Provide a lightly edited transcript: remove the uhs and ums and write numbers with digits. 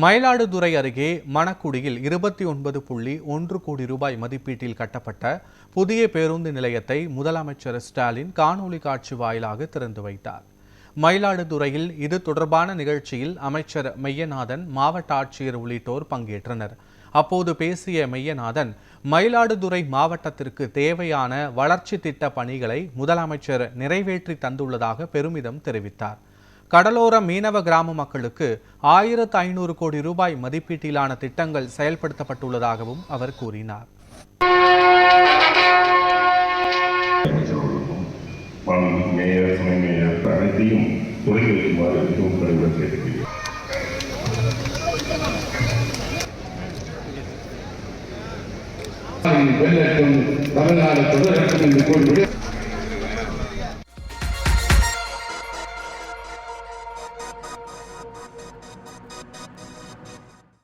மயிலாடுதுறை அருகே மணக்குடியில் 29.1 கோடி ரூபாய் மதிப்பீட்டில் கட்டப்பட்ட புதிய பேருந்து நிலையத்தை முதலமைச்சர் ஸ்டாலின் காணொலி காட்சி வாயிலாக திறந்து வைத்தார். மயிலாடுதுறையில் இது தொடர்பான நிகழ்ச்சியில் அமைச்சர் மெய்யநாதன், மாவட்ட ஆட்சியர் உள்ளிட்டோர் பங்கேற்றனர். அப்போது பேசிய மெய்யநாதன், மயிலாடுதுறை மாவட்டத்திற்கு தேவையான வளர்ச்சி திட்ட பணிகளை முதலமைச்சர் நிறைவேற்றி தந்துள்ளதாக பெருமிதம் தெரிவித்தார். கடலோர மீனவ கிராம மக்களுக்கு 1500 கோடி ரூபாய் மதிப்பீட்டிலான திட்டங்கள் செயல்படுத்தப்பட்டுள்ளதாகவும் அவர் கூறினார். தமிழ்நாடு தொடரட்டும் என்று கூறி